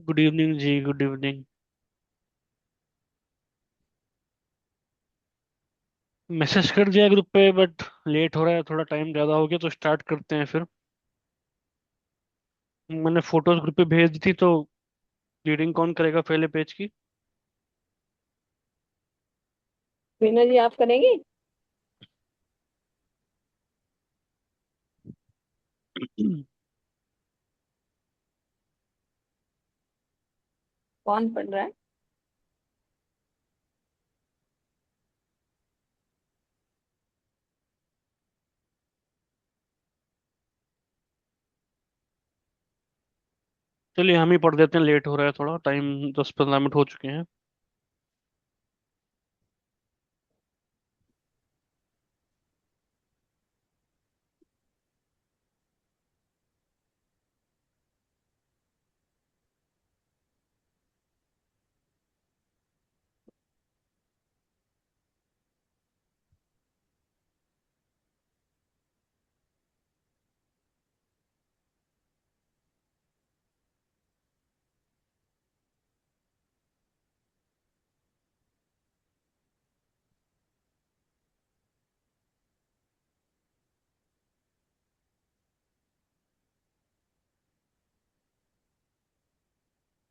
Good evening जी, good evening. Message कर दिया group पे, बट लेट हो रहा है, थोड़ा टाइम ज़्यादा हो गया, तो स्टार्ट करते हैं फिर। मैंने फोटोज ग्रुप पे भेज दी थी, तो रीडिंग कौन करेगा पहले पेज की? मीना जी आप करेंगी? कौन पढ़ रहा है? चलिए हम ही पढ़ देते हैं, लेट हो रहा है थोड़ा टाइम, 10-15 मिनट हो चुके हैं।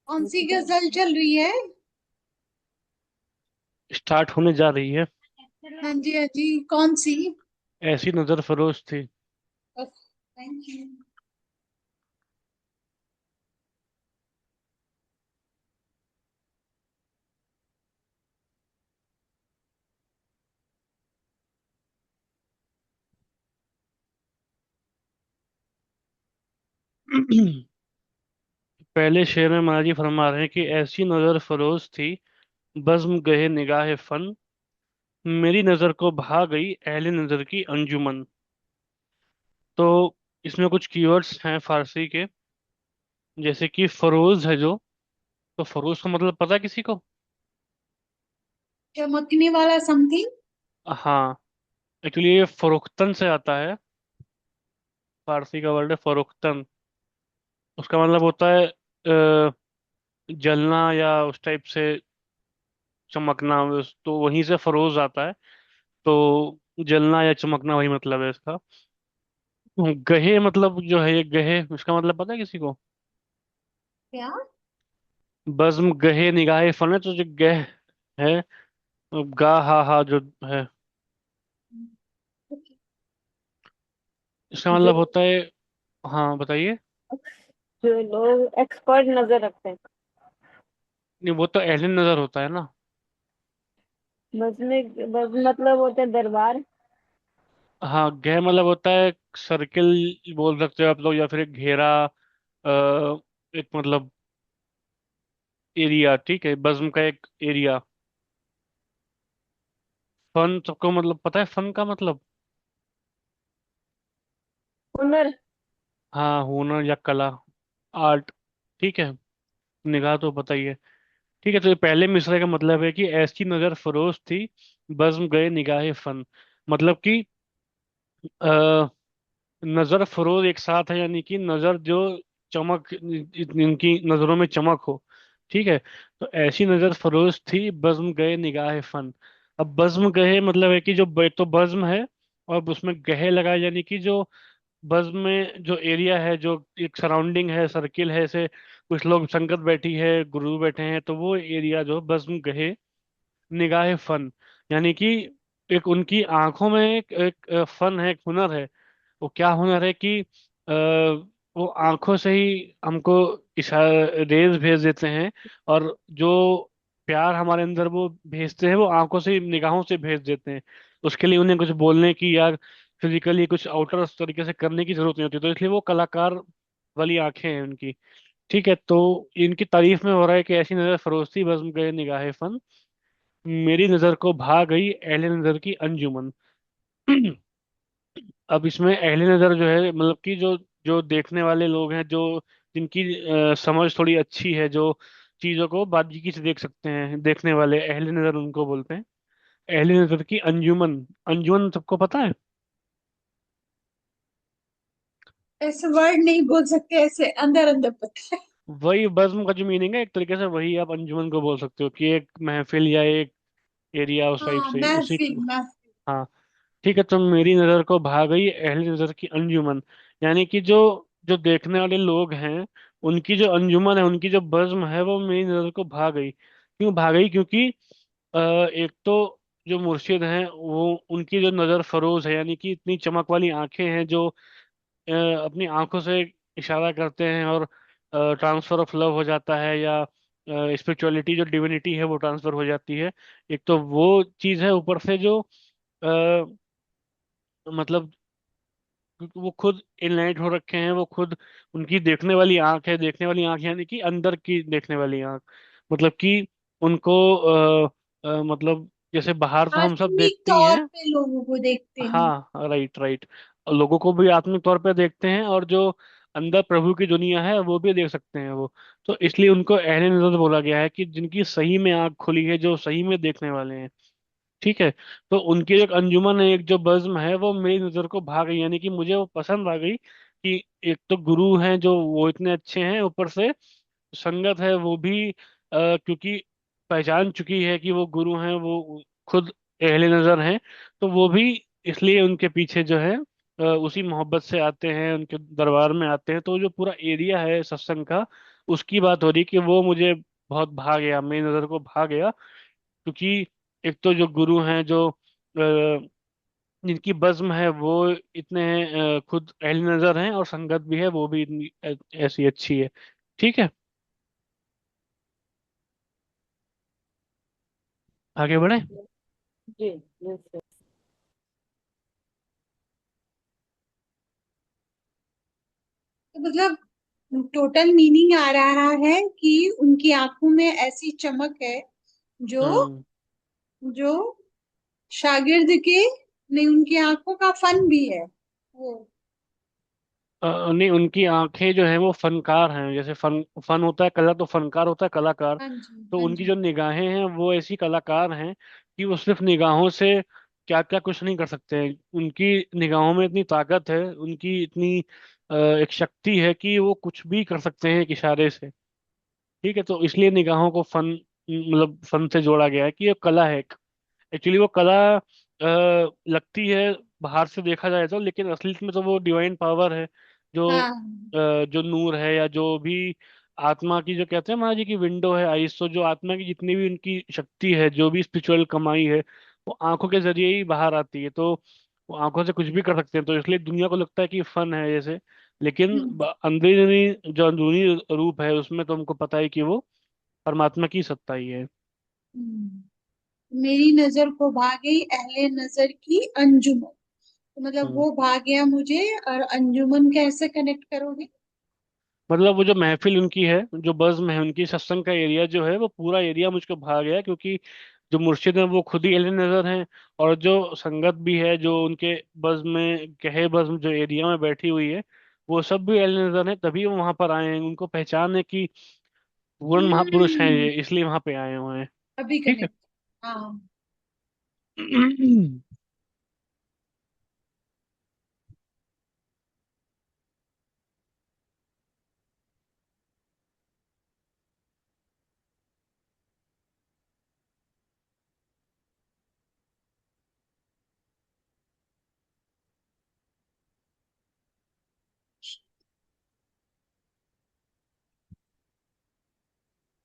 कौन सी गजल चल रही है? स्टार्ट होने जा रही है। हाँ जी हाँ जी, कौन सी? ऐसी नजर फरोश थी। Thank you. पहले शेर में महाराज जी फरमा रहे हैं कि ऐसी नजर फरोश थी, बज्म गहे निगाह फन, मेरी नजर को भा गई अहले नजर की अंजुमन। तो इसमें कुछ कीवर्ड्स हैं फारसी के, जैसे कि फरोज है जो, तो फरोज का मतलब पता है किसी को? चमकने वाला समथिंग। हाँ, एक्चुअली ये फरोख्तन से आता है। फारसी का वर्ड है फरोख्तन। उसका मतलब होता है जलना या उस टाइप से, चमकना। तो वहीं से फरोज आता है। तो जलना या चमकना, वही मतलब है इसका। गहे मतलब जो है, ये गहे इसका मतलब पता है किसी को? क्या? बज्म गहे निगाहे फन है, तो जो गह है, गा हा हा जो है, इसका जो मतलब होता है। हाँ बताइए। जो लोग एक्सपर्ट नजर रखते हैं। नहीं, वो तो एहले नजर होता है ना। बस मतलब होते हैं दरबार। हाँ, गह मतलब होता है सर्किल बोल सकते हो आप लोग, या फिर एक घेरा, एक मतलब एरिया। ठीक है, बज्म का एक एरिया। फन सबको मतलब पता है, फन का मतलब। हुनर। हाँ, हुनर या कला, आर्ट। ठीक है, निगाह तो पता ही है। ठीक है, तो ये पहले मिसरे का मतलब है कि ऐसी नजर फरोश थी, बज्म गए निगाह फन। मतलब कि नजर फरोज एक साथ है, यानी कि नजर जो चमक, इनकी नजरों में चमक हो। ठीक है, तो ऐसी नजर फरोज थी, बज्म गए निगाह फन। अब बज्म गए मतलब है कि जो तो बज्म है, और उसमें गहे लगाए, यानी कि जो बज्म में जो एरिया है, जो एक सराउंडिंग है, सर्किल है, ऐसे कुछ लोग संगत बैठी है, गुरु बैठे हैं, तो वो एरिया जो बज्म गहे निगाह फन, यानी कि एक उनकी आंखों में एक फन है, एक हुनर है। वो क्या हुनर है कि वो आंखों से ही हमको इशारा, रेज भेज देते हैं। और जो प्यार हमारे अंदर वो भेजते हैं, वो आंखों से ही, निगाहों से भेज देते हैं। उसके लिए उन्हें कुछ बोलने की या फिजिकली कुछ आउटर तरीके से करने की जरूरत नहीं होती, तो इसलिए वो कलाकार वाली आंखें हैं उनकी। ठीक है, तो इनकी तारीफ में हो रहा है कि ऐसी नजर फरोसी बज़्म गए निगाहे फन, मेरी नजर को भा गई अहले नजर की अंजुमन। अब इसमें अहले नज़र जो है, मतलब कि जो जो देखने वाले लोग हैं, जो जिनकी समझ थोड़ी अच्छी है, जो चीज़ों को बारीकी से देख सकते हैं, देखने वाले अहले नज़र उनको बोलते हैं। अहले नज़र की अंजुमन। अंजुमन सबको पता है। ऐसे वर्ड नहीं बोल सकते, ऐसे अंदर अंदर पता है। वही बज्म का जो मीनिंग है, एक तरीके से वही आप अंजुमन को बोल सकते हो, कि एक महफिल या एक एरिया उस टाइप हाँ, से उसी महफिल को। महफिल। हाँ। ठीक है, तो मेरी नज़र को भा गई अहली नज़र की अंजुमन, यानी कि जो जो देखने वाले लोग हैं, उनकी जो अंजुमन है, उनकी जो बज्म है, वो मेरी नज़र को भा गई। क्यों भा गई? क्योंकि एक तो जो मुर्शिद हैं, वो उनकी जो नज़र फरोज है, यानी कि इतनी चमक वाली आंखें हैं, जो अपनी आंखों से इशारा करते हैं, और ट्रांसफर ऑफ लव हो जाता है, या स्पिरिचुअलिटी जो डिविनिटी है वो ट्रांसफर हो जाती है। एक तो वो चीज़ है, ऊपर से जो मतलब वो खुद इनलाइट हो रखे हैं, वो खुद, उनकी देखने वाली आंख है, देखने वाली आंख यानी कि अंदर की देखने वाली आंख। मतलब कि उनको मतलब जैसे बाहर तो हम सब आत्मिक देखते ही तौर हैं। पे लोगों को देखते हैं। हाँ, राइट राइट। लोगों को भी आत्मिक तौर पे देखते हैं, और जो अंदर प्रभु की दुनिया है वो भी देख सकते हैं वो। तो इसलिए उनको अहले नज़र बोला गया है, कि जिनकी सही में आंख खुली है, जो सही में देखने वाले हैं। ठीक है। तो उनकी एक अंजुमन है, एक जो बज्म है, वो मेरी नज़र को भा गई, यानी कि मुझे वो पसंद आ गई, कि एक तो गुरु हैं जो वो इतने अच्छे हैं, ऊपर से संगत है वो भी क्योंकि पहचान चुकी है कि वो गुरु हैं, वो खुद अहले नज़र हैं, तो वो भी इसलिए उनके पीछे जो है उसी मोहब्बत से आते हैं, उनके दरबार में आते हैं। तो जो पूरा एरिया है सत्संग का, उसकी बात हो रही कि वो मुझे बहुत भा गया, मेरी नज़र को भा गया। क्योंकि एक तो जो गुरु हैं, जो जिनकी बज्म है, वो इतने खुद अहले नज़र हैं, और संगत भी है वो भी इतनी ऐसी अच्छी है। ठीक है, आगे बढ़े। जी। Yes sir. तो मतलब टोटल मीनिंग आ रहा है कि उनकी आंखों में ऐसी चमक है जो हम्म। जो शागिर्द के नहीं, उनकी आंखों का फन भी है वो। नहीं, उनकी आंखें जो है वो फनकार हैं, जैसे फन फन होता है कला, तो फनकार होता है कलाकार। हाँ जी, तो हाँ उनकी जी। जो निगाहें हैं वो ऐसी कलाकार हैं, कि वो सिर्फ निगाहों से क्या क्या कुछ नहीं कर सकते हैं। उनकी निगाहों में इतनी ताकत है, उनकी इतनी एक शक्ति है, कि वो कुछ भी कर सकते हैं एक इशारे से। ठीक है, तो इसलिए निगाहों को फन, मतलब फन से जोड़ा गया है, कि ये कला है। एक्चुअली वो कला लगती है बाहर से देखा जाए तो, लेकिन असलियत में तो वो डिवाइन पावर है, जो हाँ। जो नूर है, या जो भी आत्मा की, जो कहते हैं महाराज जी की विंडो है आईज, तो जो आत्मा की जितनी भी उनकी शक्ति है, जो भी स्पिरिचुअल कमाई है, वो आंखों के जरिए ही बाहर आती है। तो वो आंखों से कुछ भी कर सकते हैं, तो इसलिए दुनिया को लगता है कि फन है जैसे, लेकिन हम्म, अंदरूनी जो अंदरूनी रूप है, उसमें तो हमको पता है कि वो परमात्मा की सत्ता ही है। मेरी नजर को भा गई अहले नजर की अंजुमन, तो मतलब हम्म। वो भा गया मुझे। और अंजुमन कैसे कनेक्ट करोगे? मतलब वो जो महफिल उनकी है, जो बज़्म है उनकी, सत्संग का एरिया जो है, वो पूरा एरिया मुझको भा गया, क्योंकि जो मुर्शिद हैं वो खुद ही अहले नज़र हैं, और जो संगत भी है, जो उनके बज़्म में कहे, बज़्म जो एरिया में बैठी हुई है, वो सब भी अहले नज़र हैं, तभी वो वहां पर आए हैं। उनको पहचान है कि पूर्ण महापुरुष हैं हम्म, ये, इसलिए वहां पे आए हुए हैं। अभी ठीक है। कनेक्ट। हाँ।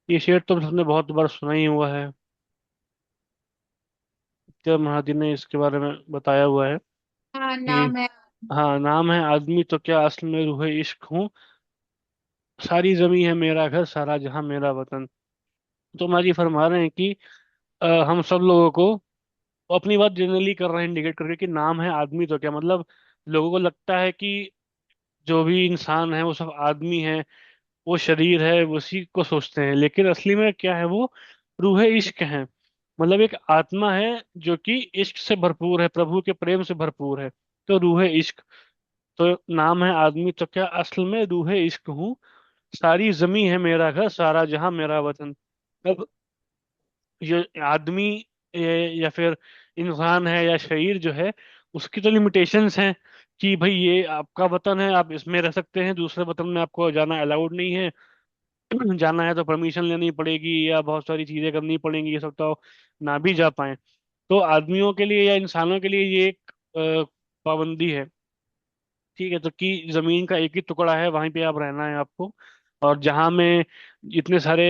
ये शेर तो सबने बहुत बार सुना ही हुआ है, जब महाराज जी ने इसके बारे में बताया हुआ है हाँ, कि नाम है। हाँ, नाम है आदमी तो क्या, असल में रूह इश्क हूँ, सारी जमी है मेरा घर, सारा जहां मेरा वतन। तो महाराज जी फरमा रहे हैं कि हम सब लोगों को, वो अपनी बात जनरली कर रहे हैं इंडिकेट करके, कि नाम है आदमी तो क्या, मतलब लोगों को लगता है कि जो भी इंसान है वो सब आदमी है, वो शरीर है, उसी को सोचते हैं, लेकिन असली में क्या है वो, रूह इश्क है। मतलब एक आत्मा है जो कि इश्क से भरपूर है, प्रभु के प्रेम से भरपूर है, तो रूह इश्क। तो नाम है आदमी तो क्या, असल में रूह इश्क हूँ, सारी जमी है मेरा घर, सारा जहां मेरा वतन। अब ये आदमी, या फिर इंसान है, या शरीर जो है, उसकी तो लिमिटेशंस हैं, कि भाई ये आपका वतन है, आप इसमें रह सकते हैं, दूसरे वतन में आपको जाना अलाउड नहीं है। जाना है तो परमिशन लेनी पड़ेगी या बहुत सारी चीजें करनी पड़ेंगी, ये सब तो ना भी जा पाए। तो आदमियों के लिए या इंसानों के लिए ये एक पाबंदी है। ठीक है, तो कि जमीन का एक ही टुकड़ा है, वहीं पे आप रहना है आपको। और जहां में इतने सारे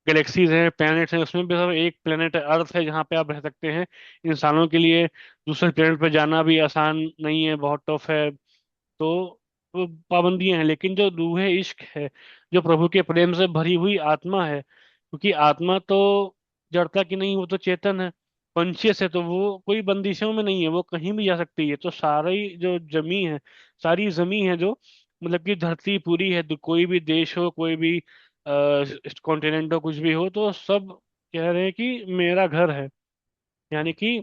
गैलेक्सीज हैं, प्लैनेट्स हैं, उसमें भी सब एक प्लेनेट अर्थ है जहाँ पे आप रह सकते हैं। इंसानों के लिए दूसरे प्लेनेट पे जाना भी आसान नहीं है, बहुत टफ है। तो वो पाबंदियां हैं, लेकिन जो रूह इश्क है, जो प्रभु के प्रेम से भरी हुई आत्मा है, क्योंकि आत्मा तो जड़ता की नहीं, वो तो चेतन है, कॉन्शियस है, तो वो कोई बंदिशों में नहीं है, वो कहीं भी जा सकती है। तो सारी जो जमी है, सारी जमी है जो, मतलब कि धरती पूरी है, तो कोई भी देश हो, कोई भी कॉन्टिनेंट हो, कुछ भी हो, तो सब कह रहे हैं कि मेरा घर है। यानी कि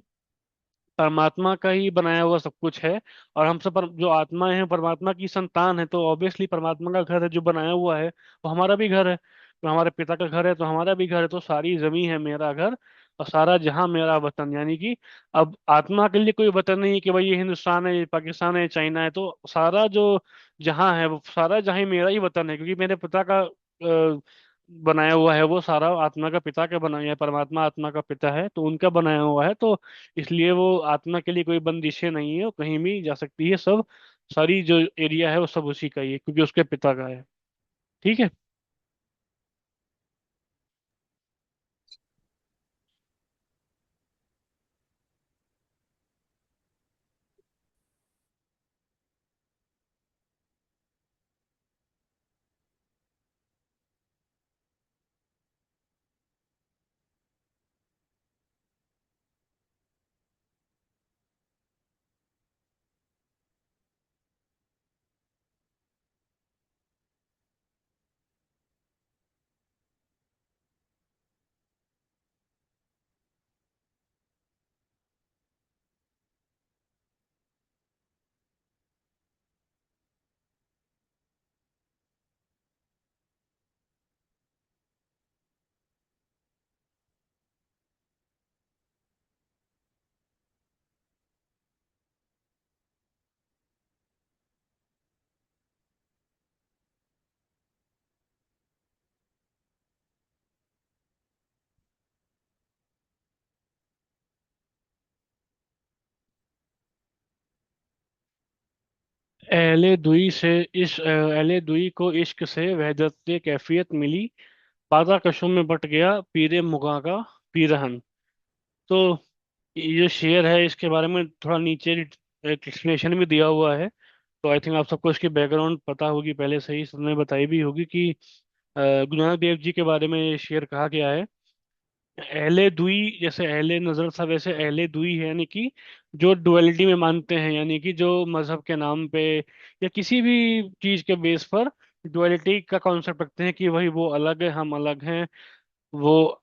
परमात्मा का ही बनाया हुआ सब कुछ है। और हम सब जो आत्मा है परमात्मा की संतान है, तो ऑब्वियसली परमात्मा का घर है जो बनाया हुआ है, वो हमारा भी घर है। तो हमारे पिता का घर है तो हमारा भी घर है, तो सारी जमी है मेरा घर, और सारा जहां मेरा वतन। यानी कि अब आत्मा के लिए कोई वतन नहीं है कि भाई ये हिंदुस्तान है, ये पाकिस्तान है, ये चाइना है। तो सारा जो जहां है, वो सारा जहां मेरा ही वतन है, क्योंकि मेरे पिता का बनाया हुआ है वो सारा। आत्मा का पिता का बनाया है, परमात्मा आत्मा का पिता है, तो उनका बनाया हुआ है। तो इसलिए वो आत्मा के लिए कोई बंदिशें नहीं है, वो कहीं भी जा सकती है। सब सारी जो एरिया है वो सब उसी का ही है, क्योंकि उसके पिता का है। ठीक है। अहले दुई से इस अहले दुई को इश्क से वहदत कैफियत मिली, बादा कशों में बट गया पीरे मुगा का पीरहन। तो ये जो शेर है, इसके बारे में थोड़ा नीचे एक एक्सप्लेनेशन भी दिया हुआ है। तो आई थिंक आप सबको इसकी बैकग्राउंड पता होगी, पहले से ही सबने बताई भी होगी कि गुरु नानक देव जी के बारे में ये शेर कहा गया है। अहले दुई, जैसे अहले नजर था वैसे अहले दुई है, यानी कि जो डुअलिटी में मानते हैं, यानी कि जो मजहब के नाम पे या किसी भी चीज के बेस पर डुअलिटी का कॉन्सेप्ट रखते हैं कि भाई वो अलग है, हम अलग हैं, वो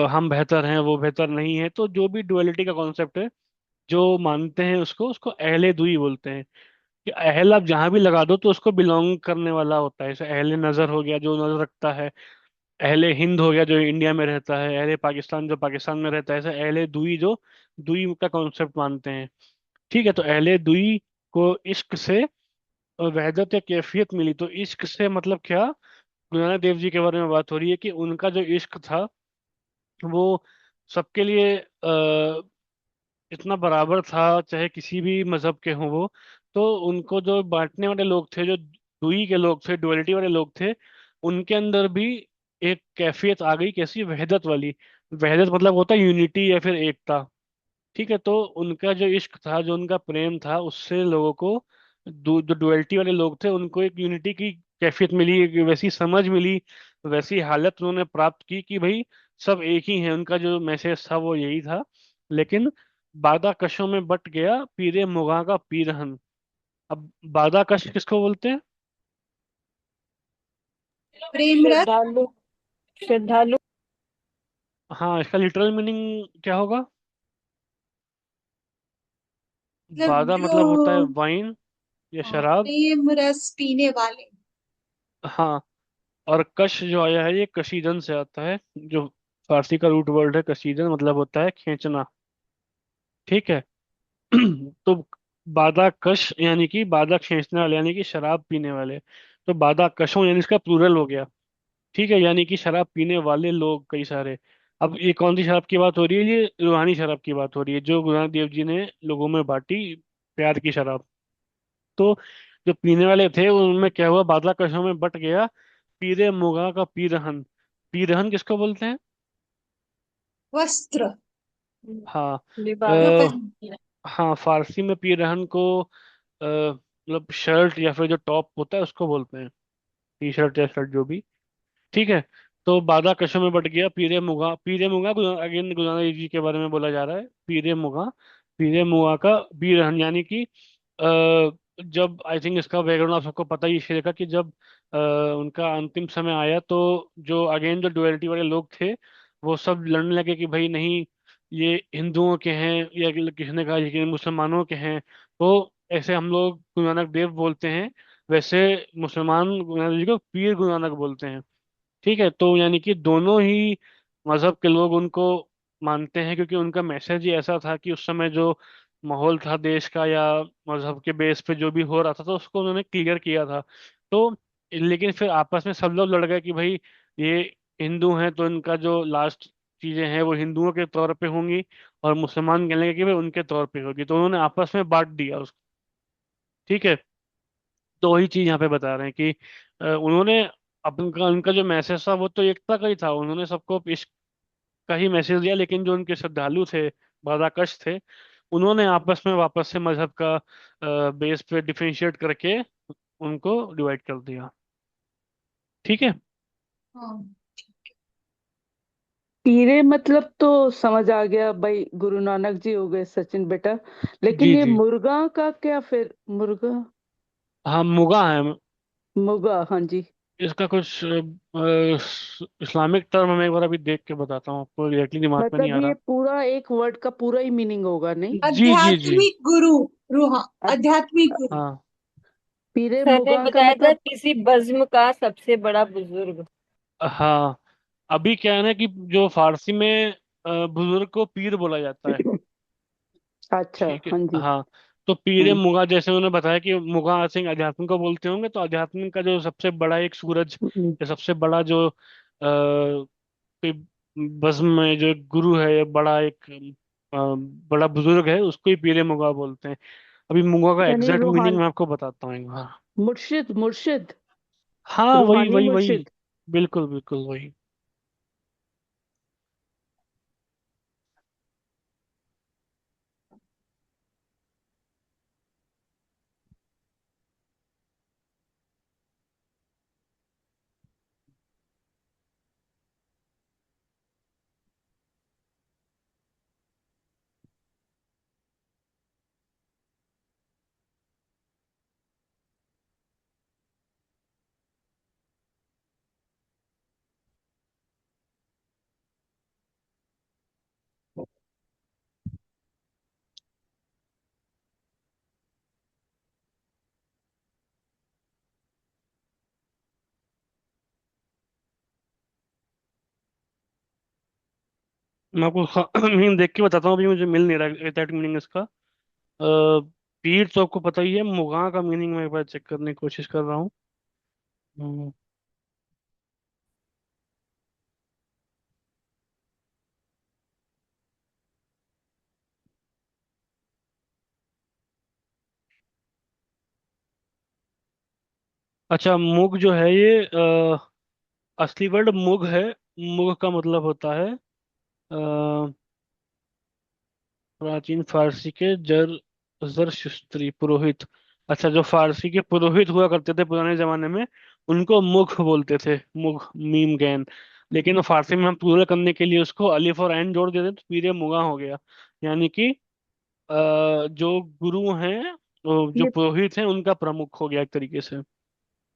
हम बेहतर हैं, वो बेहतर नहीं है। तो जो भी डुअलिटी का कॉन्सेप्ट है, जो मानते हैं उसको उसको अहले दुई बोलते हैं। कि अहल आप जहां भी लगा दो तो उसको बिलोंग करने वाला होता है। जैसे अहले नजर हो गया जो नजर रखता है, अहले हिंद हो गया जो इंडिया में रहता है, अहले पाकिस्तान जो पाकिस्तान में रहता है, ऐसे अहले दुई जो दुई का कॉन्सेप्ट मानते हैं। ठीक है, तो अहले दुई को इश्क से वहदत या कैफियत मिली। तो इश्क से मतलब क्या, गुरु नानक देव जी के बारे में बात हो रही है कि उनका जो इश्क था वो सबके लिए इतना बराबर था, चाहे किसी भी मजहब के हों वो। तो उनको जो बांटने वाले लोग थे, जो दुई के लोग थे, डुअलिटी वाले लोग थे, उनके अंदर भी एक कैफियत आ गई, कैसी, वहदत वाली। वहदत मतलब होता है यूनिटी या फिर एकता। ठीक है, तो उनका जो इश्क था, जो उनका प्रेम था, उससे लोगों को, जो डुअलिटी वाले लोग थे, उनको एक यूनिटी की कैफियत मिली, एक वैसी समझ मिली, वैसी हालत उन्होंने प्राप्त की कि भाई सब एक ही है। उनका जो मैसेज था वो यही था। लेकिन बादा कशों में बट गया पीरे मुगा का पीरहन। अब बादा कश किसको बोलते हैं? प्रेम रस। श्रद्धालु। श्रद्धालु। हाँ, इसका लिटरल मीनिंग क्या होगा? मतलब बादा मतलब होता है जो वाइन या हाँ, शराब। प्रेम रस पीने वाले। हाँ, और कश जो आया है ये कशीदन से आता है, जो फारसी का रूट वर्ड है कशीदन, मतलब होता है खींचना। ठीक है। तो बादा कश यानी कि बादा खींचने वाले, यानी कि शराब पीने वाले। तो बादा कशों यानी इसका प्लूरल हो गया। ठीक है, यानी कि शराब पीने वाले लोग कई सारे। अब ये कौन सी शराब की बात हो रही है? ये रूहानी शराब की बात हो रही है, जो गुरु नानक देव जी ने लोगों में बांटी, प्यार की शराब। तो जो पीने वाले थे उनमें क्या हुआ, बादला कशों में बट गया पीरे मुगा का पीरहन। पीरहन किसको बोलते हैं? वस्त्र हाँ। जो आ, पहनती है। हाँ, फारसी में पीरहन को मतलब शर्ट या फिर जो टॉप होता है उसको बोलते हैं, टी शर्ट या शर्ट जो भी। ठीक है। तो बादा कशों में बट गया पीरे मुगा अगेन गुरु नानक जी के बारे में बोला जा रहा है। पीरे मुगा का बीरहन, यानी कि जब आई थिंक इसका बैकग्राउंड आप सबको पता ही है शेर का, कि जब उनका अंतिम समय आया तो जो अगेन जो डुअलिटी वाले लोग थे वो सब लड़ने लगे कि भाई नहीं, ये हिंदुओं के हैं, या किसी ने कहा ये मुसलमानों के हैं। तो ऐसे हम लोग गुरु नानक देव बोलते हैं, वैसे मुसलमान गुरु नानक जी को पीर गुरु नानक बोलते हैं। ठीक है, तो यानी कि दोनों ही मजहब के लोग उनको मानते हैं, क्योंकि उनका मैसेज ही ऐसा था कि उस समय जो माहौल था देश का, या मजहब के बेस पे जो भी हो रहा था, तो उसको उन्होंने क्लियर किया था। तो लेकिन फिर आपस में सब लोग लड़ गए कि भाई ये हिंदू हैं तो इनका जो लास्ट चीजें हैं वो हिंदुओं के तौर पे होंगी, और मुसलमान कहने लगे कि भाई उनके तौर पे होगी, तो उन्होंने आपस में बांट दिया उसको। ठीक है। तो वही चीज यहाँ पे बता रहे हैं कि उन्होंने अपना उनका जो मैसेज था वो तो एकता का ही था, उन्होंने सबको इश्क का ही मैसेज दिया, लेकिन जो उनके श्रद्धालु थे, बाराकश थे, उन्होंने आपस में वापस से मजहब का बेस पे डिफरेंशिएट करके उनको डिवाइड कर दिया। ठीक है। हाँ। पीरे मतलब तो समझ आ गया भाई, गुरु नानक जी हो गए सचिन बेटा। लेकिन जी ये जी। मुर्गा का क्या फिर? मुर्गा, हाँ, मुगा है। मुगा, हाँ जी। इसका कुछ इस्लामिक टर्म मैं एक बार अभी देख के बताता हूँ आपको, एग्जैक्टली दिमाग में नहीं मतलब आ ये रहा। पूरा एक वर्ड का पूरा ही मीनिंग होगा नहीं? जी जी जी। आध्यात्मिक गुरु, रूहा, अ- आध्यात्मिक गुरु। हाँ पीरे सर ने मुगा का बताया था मतलब? किसी बज्म का सबसे बड़ा बुजुर्ग। हाँ। अभी क्या है ना कि जो फारसी में बुजुर्ग को पीर बोला जाता है। अच्छा, ठीक है। हाँ जी। हाँ। तो पीरे हम्म मुगा, जैसे उन्होंने बताया कि मुगा सिंह अध्यात्म को बोलते होंगे, तो अध्यात्म का जो सबसे बड़ा एक सूरज, हम्म। या सबसे बड़ा जो कोई बज़्म में जो गुरु है, या बड़ा एक बड़ा बुजुर्ग है, उसको ही पीरे मुगा बोलते हैं। अभी मुगा का यानी एग्जैक्ट मीनिंग रूहान, मैं आपको बताता हूँ एक बार। मुर्शिद, मुर्शिद, हाँ, वही रूहानी वही वही। मुर्शिद। बिल्कुल बिल्कुल वही। मैं आपको मीनिंग देख के बताता हूँ, अभी मुझे मिल नहीं रहा एग्जैक्ट मीनिंग इसका। पीर तो आपको पता ही है, मुगा का मीनिंग मैं एक बार चेक करने की कोशिश कर रहा हूँ। हम्म, अच्छा, मुग जो है ये असली वर्ड मुग है। मुग का मतलब होता है प्राचीन फारसी के जरशुस्त्री पुरोहित। अच्छा, जो फारसी के पुरोहित हुआ करते थे पुराने जमाने में, उनको मुग बोलते थे, मुग मीम गैन। लेकिन वो फारसी में हम प्लूरल करने के लिए उसको अलिफ और ऐन जोड़ देते तो पीरे मुगा हो गया। यानी कि जो गुरु हैं, जो ये पुरोहित हैं, उनका प्रमुख हो गया एक तरीके से।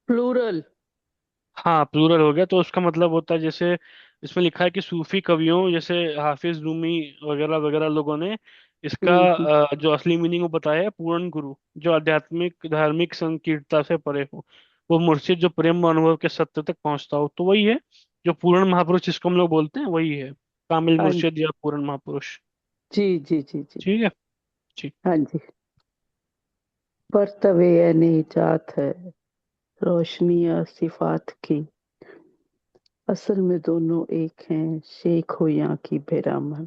प्लूरल। हाँ, प्लूरल हो गया, तो उसका मतलब होता है जैसे इसमें लिखा है कि सूफी कवियों जैसे हाफिज रूमी वगैरह वगैरह लोगों ने इसका हम्म। जो असली मीनिंग वो बताया है, पूर्ण गुरु जो आध्यात्मिक धार्मिक संकीर्णता से परे हो, वो मुर्शिद जो प्रेम और अनुभव के सत्य तक पहुंचता हो, तो वही है जो पूर्ण महापुरुष जिसको हम लोग बोलते हैं, वही है कामिल हाँ मुर्शिद या पूर्ण महापुरुष। जी, जी जी जी। ठीक है। ठीक। हाँ जी। बरतवे निजात है, रोशनी सिफात की। असल में दोनों एक हैं, शेख हो या की बेरामन।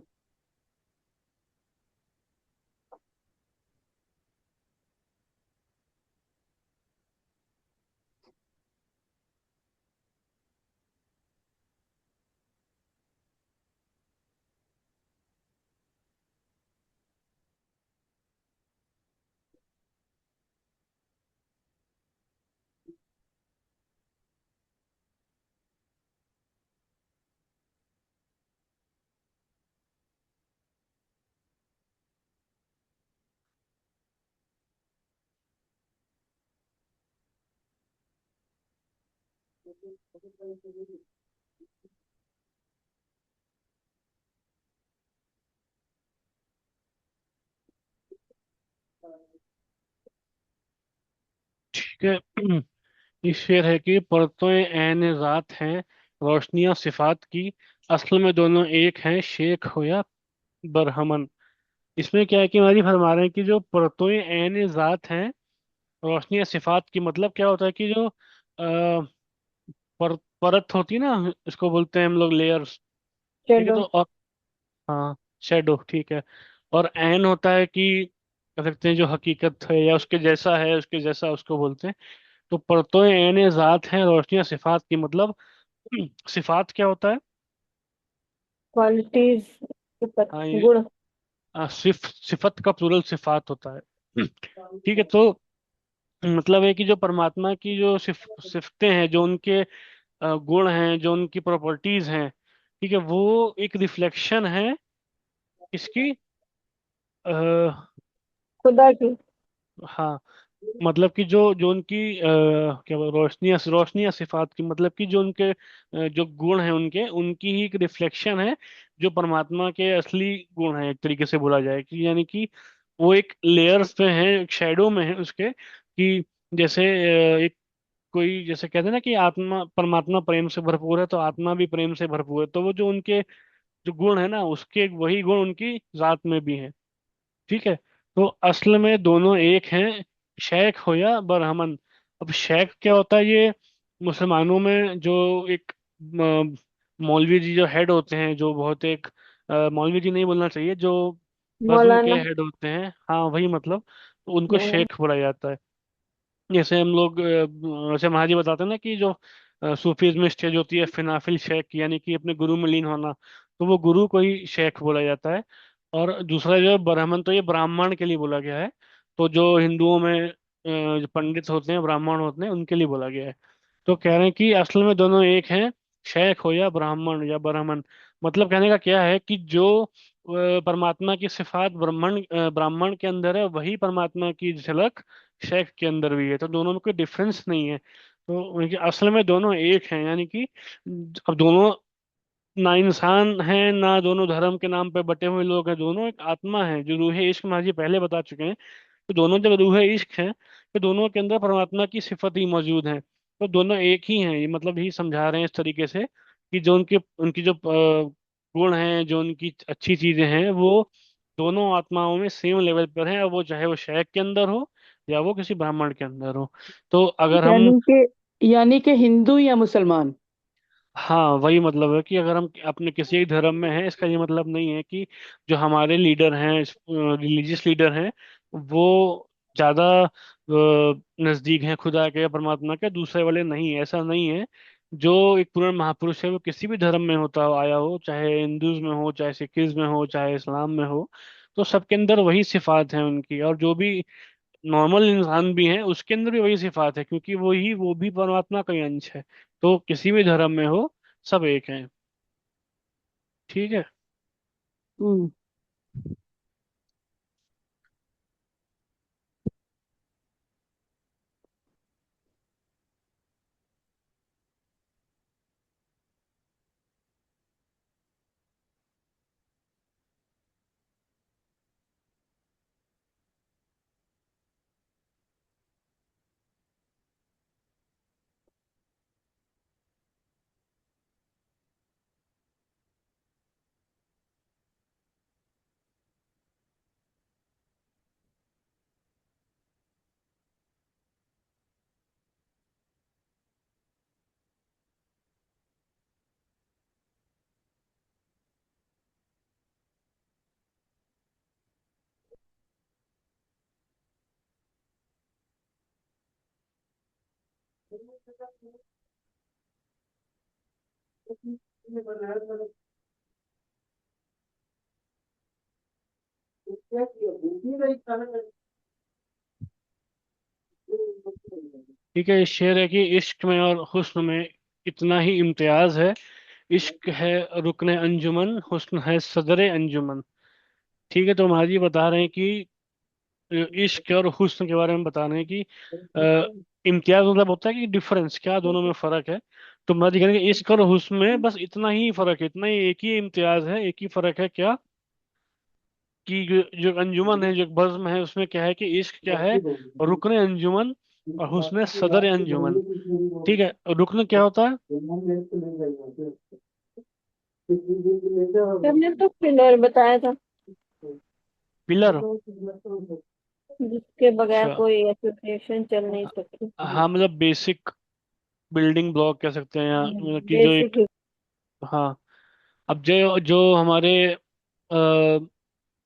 ठीक है। ये शेर है कि परतों ऐन रात हैं, रोशनियां सिफात की, असल में दोनों एक हैं, शेख हो या बरहमन। इसमें क्या है कि हमारी फरमा रहे हैं कि जो परतों ऐन रात हैं, रोशनियां सिफात की, मतलब क्या होता है कि जो परत होती है ना, इसको बोलते हैं हम लोग लेयर्स। ठीक है, चलो। तो और हाँ, शेडो, ठीक है। और ऐन होता है कि कह सकते हैं जो हकीकत है या उसके जैसा है, उसके जैसा उसको बोलते हैं। तो परतों ऐन ज़ात हैं, रोशनियां सिफात की, मतलब सिफात क्या होता है? क्वालिटीज, सिफत, हाँ, ये गुण। सिफत का प्लूरल सिफात होता है। ठीक है, तो मतलब है कि जो परमात्मा की जो सिफतें हैं, जो उनके गुण हैं, जो उनकी प्रॉपर्टीज हैं, ठीक है, वो एक रिफ्लेक्शन है इसकी। खुदा की। हाँ, मतलब कि जो जो उनकी क्या रोशनी या सिफात की, मतलब कि जो उनके जो गुण हैं, उनके उनकी ही एक रिफ्लेक्शन है, जो परमात्मा के असली गुण हैं, एक तरीके से बोला जाए कि, यानी कि वो एक लेयर्स पे हैं, एक शेडो में है उसके, कि जैसे एक कोई, जैसे कहते हैं ना कि आत्मा, परमात्मा प्रेम से भरपूर है, तो आत्मा भी प्रेम से भरपूर है, तो वो जो उनके जो गुण है ना, उसके वही गुण उनकी जात में भी हैं। ठीक है, तो असल में दोनों एक हैं, शेख हो या बरहमन। अब शेख क्या होता है? ये मुसलमानों में जो एक मौलवी जी जो हेड होते हैं, जो बहुत एक मौलवी जी नहीं बोलना चाहिए, जो बज़्म के मौलाना। हेड होते हैं, हाँ वही मतलब, तो उनको मौलाना। शेख बोला जाता है। जैसे हम लोग जैसे महाजी बताते हैं ना कि जो सूफीज में स्टेज होती है फिनाफिल शेख, यानी कि अपने गुरु में लीन होना, तो वो गुरु को ही शेख बोला जाता है। और दूसरा जो है ब्राह्मण, तो ये ब्राह्मण के लिए बोला गया है। तो जो हिंदुओं में जो पंडित होते हैं, ब्राह्मण होते हैं, उनके लिए बोला गया है। तो कह रहे हैं कि असल में दोनों एक हैं, शेख हो या ब्राह्मण या ब्राह्मण। मतलब कहने का क्या है कि जो परमात्मा की सिफात ब्राह्मण के अंदर है, वही परमात्मा की झलक शेख के अंदर भी है। तो दोनों में कोई डिफरेंस नहीं है। तो उनके असल में दोनों एक हैं, यानी कि अब दोनों ना इंसान हैं, ना दोनों धर्म के नाम पे बटे हुए लोग हैं, दोनों एक आत्मा है जो रूह इश्क, माजी पहले बता चुके हैं। तो दोनों जब रूह इश्क हैं, तो दोनों के अंदर परमात्मा की सिफत ही मौजूद है। तो दोनों एक ही हैं, ये मतलब ही समझा रहे हैं इस तरीके से कि जो उनके उनकी जो गुण हैं, जो उनकी अच्छी चीजें हैं, वो दोनों आत्माओं में सेम लेवल पर हैं, और वो चाहे वो शैक के अंदर हो या वो किसी ब्राह्मण के अंदर हो। तो अगर हम, यानी के हिंदू या मुसलमान। हाँ वही मतलब है कि अगर हम अपने किसी एक धर्म में हैं, इसका ये मतलब नहीं है कि जो हमारे लीडर हैं, रिलीजियस लीडर हैं, वो ज्यादा नजदीक हैं खुदा के या परमात्मा के, दूसरे वाले नहीं, ऐसा नहीं है। जो एक पूर्ण महापुरुष है, वो किसी भी धर्म में होता हो, आया हो, चाहे हिंदूज में हो, चाहे सिखिज्म में हो, चाहे इस्लाम में हो, तो सबके अंदर वही सिफात है उनकी। और जो भी नॉर्मल इंसान भी है, उसके अंदर भी वही सिफात है, क्योंकि वो भी परमात्मा का ही अंश है। तो किसी भी धर्म में हो, सब एक हैं। ठीक है। हम्म। ठीक है, इस शेर है कि इश्क में और हुस्न में इतना ही इम्तियाज है। इश्क है रुकने अंजुमन, हुस्न है सदरे अंजुमन। ठीक है, तो महाराज बता रहे हैं कि इश्क और हुस्न के बारे में बता रहे हैं कि इम्तियाज मतलब होता है कि डिफरेंस क्या, दोनों में फर्क है। तो महाराज कह रहे हैं कि इश्क और हुस्न में बस इतना ही फर्क है, इतना ही, एक ही इम्तियाज है, एक ही फर्क है। क्या कि जो अंजुमन है, जो बज़्म है, उसमें क्या है कि इश्क क्या है, रुकने अंजुमन, और हुस्न है सदर अंजुमन। ठीक है, रुकन क्या होता है? हमने तो फिलर बताया था, पिलर। जिसके बगैर अच्छा। कोई एसोसिएशन चल नहीं सकती। हाँ, मतलब बेसिक बिल्डिंग ब्लॉक कह सकते हैं, या मतलब कि जो एक। बेसिक। हाँ। अब जो जो हमारे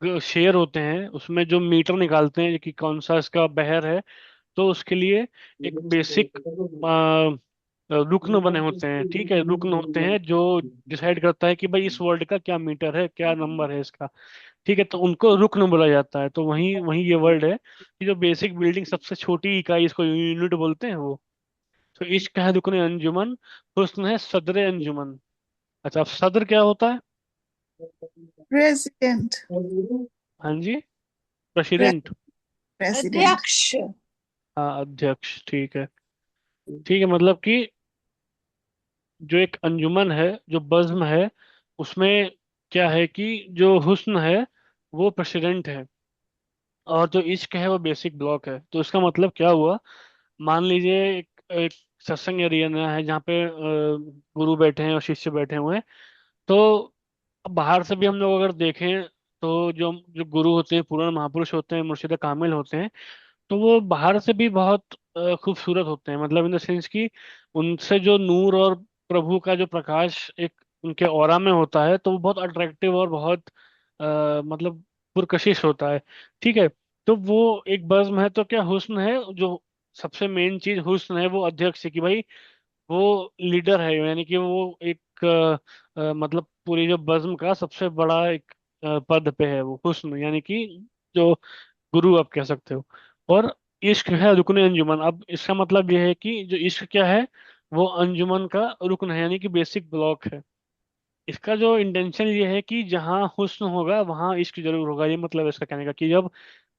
शेयर होते हैं, उसमें जो मीटर निकालते हैं कि कौन सा इसका बहर है, तो उसके लिए एक बेसिक रुकन बने होते हैं। ठीक है, रुकन होते हैं जो डिसाइड करता है कि भाई इस वर्ड का क्या मीटर है, क्या नंबर है इसका। ठीक है, तो उनको रुकन बोला जाता है। तो वही वही ये वर्ड है कि जो बेसिक बिल्डिंग, सबसे छोटी इकाई, इसको यूनिट बोलते हैं वो। तो इश्क है रुकन अंजुमन, हुस्न है सदर अंजुमन। अच्छा, अब सदर क्या होता है? प्रेसिडेंट। हाँ जी, प्रेसिडेंट। प्रेसिडेंट। अध्यक्ष। हाँ, अध्यक्ष। ठीक है। ठीक है, मतलब कि जो एक अंजुमन है, जो बज़्म है, उसमें क्या है कि जो हुस्न है वो प्रेसिडेंट है, और जो इश्क है वो बेसिक ब्लॉक है। तो इसका मतलब क्या हुआ? मान लीजिए एक सत्संग एरिया है जहाँ पे गुरु बैठे हैं और शिष्य बैठे हुए हैं। तो अब बाहर से भी हम लोग अगर देखें, तो जो जो गुरु होते हैं, पूर्ण महापुरुष होते हैं, मुर्शिद कामिल होते हैं, तो वो बाहर से भी बहुत खूबसूरत होते हैं। मतलब इन द सेंस कि उनसे जो नूर और प्रभु का जो प्रकाश एक उनके ऑरा में होता है, तो वो बहुत अट्रैक्टिव और बहुत मतलब पुरकशिश होता है। ठीक है, तो वो एक बज़्म है। तो क्या हुस्न है, जो सबसे मेन चीज हुस्न है, वो अध्यक्ष है कि भाई वो लीडर है, यानी कि वो एक मतलब पूरी जो बज़्म का सबसे बड़ा एक पद पे है वो हुस्न, यानी कि जो गुरु आप कह सकते हो। और इश्क है रुकन अंजुमन। अब इसका मतलब यह है कि जो इश्क क्या है, वो अंजुमन का रुकन है, यानी कि बेसिक ब्लॉक है। इसका जो इंटेंशन ये है कि जहाँ हुस्न होगा वहाँ इश्क जरूर होगा। ये मतलब है इसका कहने का कि जब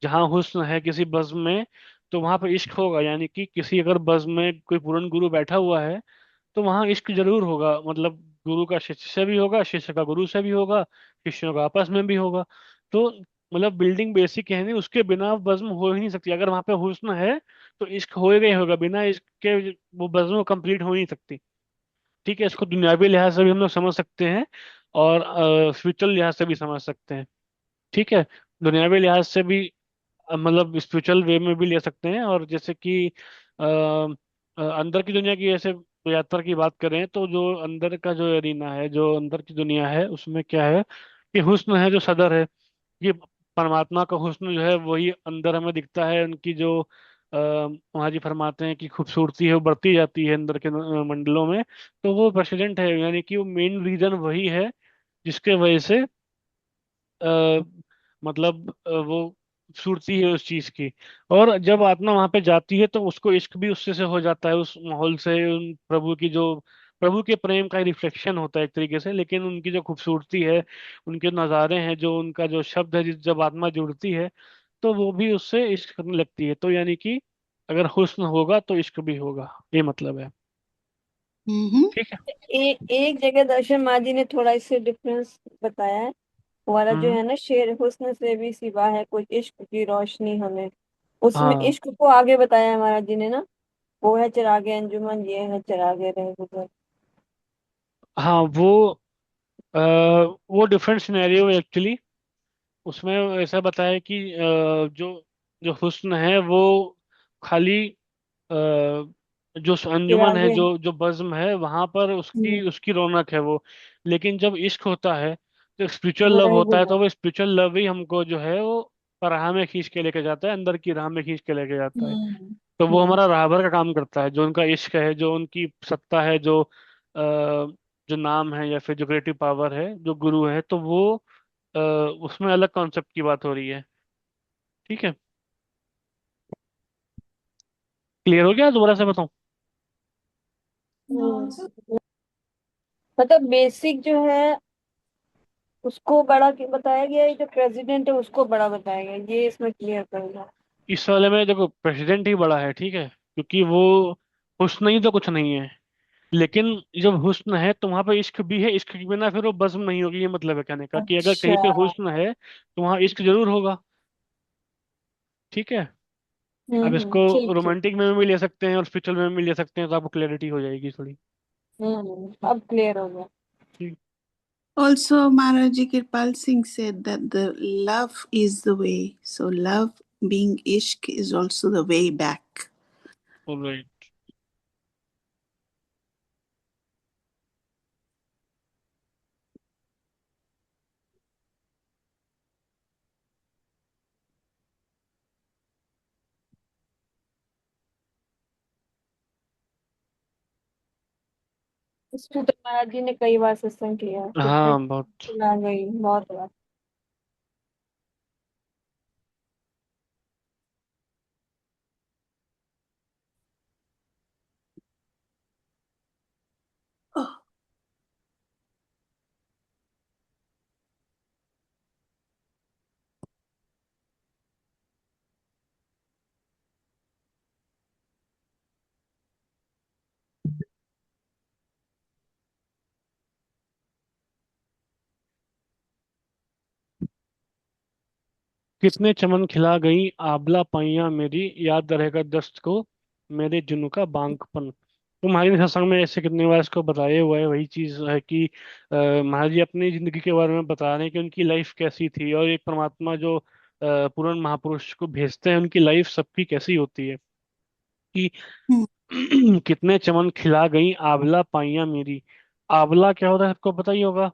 जहाँ हुस्न है किसी बज़्म में, तो वहाँ पर इश्क होगा। यानी कि किसी अगर बज़्म में कोई पूर्ण गुरु बैठा हुआ है, तो वहाँ इश्क जरूर होगा। मतलब गुरु का शिष्य से भी होगा, शिष्य का गुरु से भी होगा, शिष्यों का आपस में भी होगा। तो मतलब बिल्डिंग बेसिक है नहीं, उसके बिना बज़्म हो ही नहीं सकती। अगर वहाँ पे हुस्न है तो इश्क होएगा ही होगा, बिना इश्क के वो बज़्म कंप्लीट हो ही नहीं सकती। ठीक है, इसको दुनियावी लिहाज से भी हम लोग समझ सकते हैं, और स्पिरिचुअल लिहाज से भी समझ सकते हैं। ठीक है, दुनियावी लिहाज से भी मतलब स्पिरिचुअल वे में भी ले सकते हैं। और जैसे कि अंदर की दुनिया की जैसे यात्रा की बात करें, तो जो अंदर का जो एरिना है, जो अंदर की दुनिया है, उसमें क्या है कि हुस्न है जो सदर है। ये परमात्मा का हुस्न जो है वही अंदर हमें दिखता है। उनकी जो वहाँ जी फरमाते हैं कि खूबसूरती है वो बढ़ती जाती है अंदर के मंडलों में। तो वो प्रेसिडेंट है, यानी कि वो मेन रीजन वही है जिसके वजह से मतलब वो खूबसूरती है उस चीज की। और जब आत्मा वहां पे जाती है तो उसको इश्क भी उससे से हो जाता है, उस माहौल से। उन प्रभु की जो प्रभु के प्रेम का रिफ्लेक्शन होता है एक तरीके से। लेकिन उनकी जो खूबसूरती है, उनके नज़ारे हैं, जो उनका जो शब्द है, जब आत्मा जुड़ती है तो वो भी उससे इश्क करने लगती है। तो यानी कि अगर हुस्न होगा तो इश्क भी होगा, ये मतलब है। हम्म। ठीक है। एक जगह दर्शन माँ जी ने थोड़ा इससे डिफरेंस बताया है। हमारा जो हम्म। है ना शेर, हुस्न से भी सिवा है कोई इश्क की रोशनी हमें। उसमें हाँ। इश्क को आगे बताया है महाराज जी ने ना। वो है चिरागे अंजुमन, ये है चिरागे रहे गुजर। हाँ, अ, वो डिफरेंट सिनेरियो एक्चुअली। उसमें ऐसा बताया कि जो जो हुस्न है वो खाली जो अंजुमन है, चिरागे। जो जो बज़्म है, वहां पर उसकी हम्म, उसकी रौनक है वो। लेकिन जब इश्क होता है, तो स्पिरिचुअल वो लव रहे होता है, गुजर। तो वो स्पिरिचुअल लव ही हमको जो है वो राह में खींच के लेके जाता है, अंदर की राह में खींच के लेके जाता है। हम्म। तो वो हम्म। हमारा राहबर का काम करता है, जो उनका इश्क है, जो उनकी सत्ता है, जो नाम है या फिर जो क्रिएटिव पावर है, जो गुरु है, तो वो उसमें अलग कॉन्सेप्ट की बात हो रही है। ठीक है, क्लियर हो गया? दोबारा से बताऊं? मतलब बेसिक जो है उसको बड़ा बताया गया है, जो प्रेसिडेंट है उसको बड़ा बताया गया है, ये इसमें क्लियर करेगा। इस वाले में देखो, प्रेसिडेंट ही बड़ा है, ठीक है, क्योंकि वो हुस्न नहीं तो कुछ नहीं है। लेकिन जब हुस्न है तो वहां पे इश्क भी है, इश्क के बिना फिर वो बज़्म नहीं होगी। ये मतलब है कहने का कि अगर कहीं अच्छा। पे हुस्न है तो वहाँ इश्क जरूर होगा। ठीक है, अब इसको ठीक है। रोमांटिक में भी ले सकते हैं और स्पिरिचुअल में भी ले सकते हैं, तो आपको क्लैरिटी हो जाएगी थोड़ी। अब क्लियर हो गया। ठीक। Also, Maharaji Kirpal Singh said that the love is the way. So, love being ishq is also the way back. Alright. इसमें तो महाराज जी ने कई बार सत्संग किया, कितने हाँ, बहुत। आ गई बहुत बार। Oh, कितने चमन खिला गई आबला पाइयां मेरी, याद रहेगा दस्त को मेरे जुनू का बांकपन। तो महाराज ने सत्संग में ऐसे कितनी बार इसको बताया हुआ है। वही चीज है कि महाराज जी अपनी जिंदगी के बारे में बता रहे हैं कि उनकी लाइफ कैसी थी, और एक परमात्मा जो पूर्ण महापुरुष को भेजते हैं, उनकी लाइफ सबकी कैसी होती है। कि hmm. कितने चमन खिला गई आबला पाइयां मेरी। आबला क्या होता है, सबको पता ही होगा।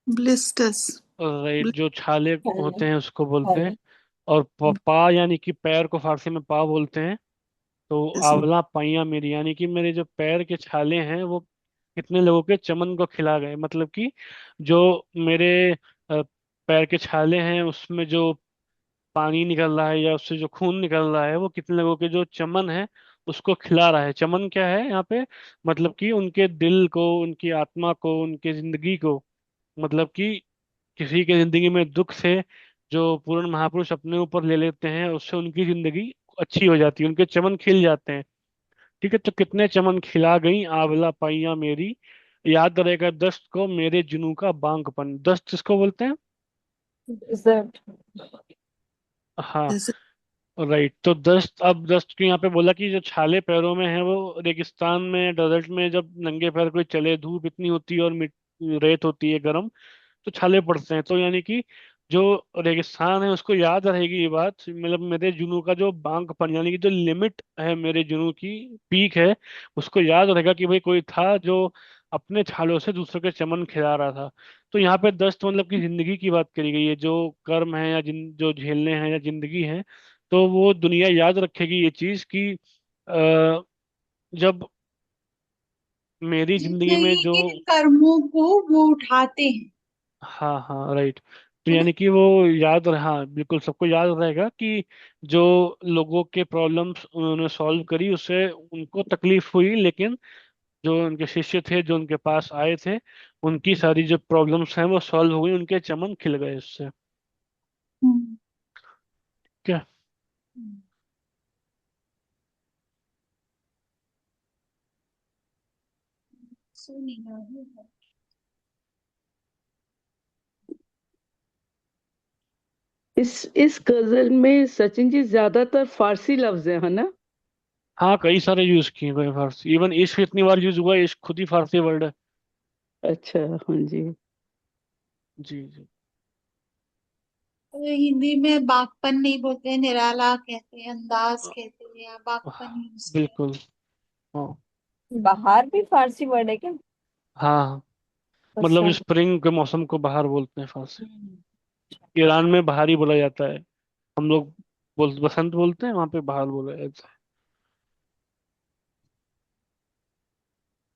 Blisters. राइट, जो छाले हेलो। होते हैं उसको बोलते हैं। हेलो। और पा यानी कि पैर को फारसी में पा बोलते हैं। तो Blisters. आंवला पाइयां मेरी यानी कि मेरे जो पैर के छाले हैं वो कितने लोगों के चमन को खिला गए। मतलब कि जो मेरे पैर के छाले हैं उसमें जो पानी निकल रहा है या उससे जो खून निकल रहा है, वो कितने लोगों के जो चमन है उसको खिला रहा है। चमन क्या है यहाँ पे? मतलब कि उनके दिल को, उनकी आत्मा को, उनके जिंदगी को। मतलब कि किसी के जिंदगी में दुख से जो पूर्ण महापुरुष अपने ऊपर ले लेते हैं, उससे उनकी जिंदगी अच्छी हो जाती है, उनके चमन खिल जाते हैं। ठीक है, तो कितने चमन खिला गई आंवला पाइयां मेरी, याद रहेगा दस्त को मेरे जुनू का बांकपन। दस्त किसको बोलते हैं? डिजर्ट। हाँ, Desert. राइट। तो दस्त, अब दस्त क्यों यहाँ पे बोला कि जो छाले पैरों में है, वो रेगिस्तान में, डेजर्ट में जब नंगे पैर कोई चले, धूप इतनी होती है और रेत होती है गर्म, तो छाले पड़ते हैं। तो यानी कि जो रेगिस्तान है उसको याद रहेगी ये बात, मतलब मेरे जुनू का जो बांकपन, यानी कि जो लिमिट है मेरे जुनू की, पीक है, उसको याद रहेगा कि भाई कोई था जो अपने छालों से दूसरों के चमन खिला रहा था। तो यहाँ पे दस्त मतलब कि जिंदगी की बात करी गई है, जो कर्म है या जो झेलने हैं या जिंदगी है। तो वो दुनिया याद रखेगी ये चीज कि जब मेरी जिंदगी में जिंदगी जो, के कर्मों को वो उठाते हैं, हाँ हाँ, राइट। तो है ना। यानी कि वो याद रहा, हाँ बिल्कुल सबको याद रहेगा कि जो लोगों के प्रॉब्लम्स उन्होंने सॉल्व करी, उससे उनको तकलीफ हुई, लेकिन जो उनके शिष्य थे, जो उनके पास आए थे, उनकी सारी जो प्रॉब्लम्स हैं वो सॉल्व हो गई, उनके चमन खिल गए उससे। हम्म। क्या? सुनिए। इस गजल में सचिन जी ज्यादातर फारसी लफ्ज है ना? हाँ, कई सारे यूज किए गए फारसी, इवन इश्क इतनी बार यूज हुआ है, इश्क खुद ही फारसी वर्ड है। अच्छा, हाँ जी। जी जी। तो हिंदी में बागपन नहीं बोलते हैं, निराला कहते हैं, अंदाज अ, कहते हैं, या बागपन यूज किया। बिल्कुल। हाँ बाहर भी फारसी वर्ड है क्या? हाँ, मतलब पसंद। स्प्रिंग के मौसम को बाहर बोलते हैं फारसी। हम्म। ईरान में बाहर ही बोला जाता है। हम लोग बसंत बोलते हैं, वहां पे बाहर बोला जाता है।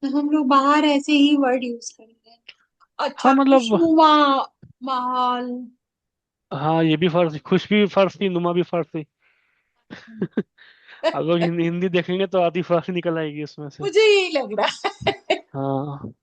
हम लोग बाहर ऐसे ही वर्ड यूज करते हैं। हाँ अच्छा, मतलब, खुशनुमा माहौल। हाँ ये भी फारसी, खुश भी फारसी, नुमा भी फारसी। अब लोग हिंदी देखेंगे तो आधी फारसी निकल आएगी उसमें से। मुझे यही लग रहा है। हाँ।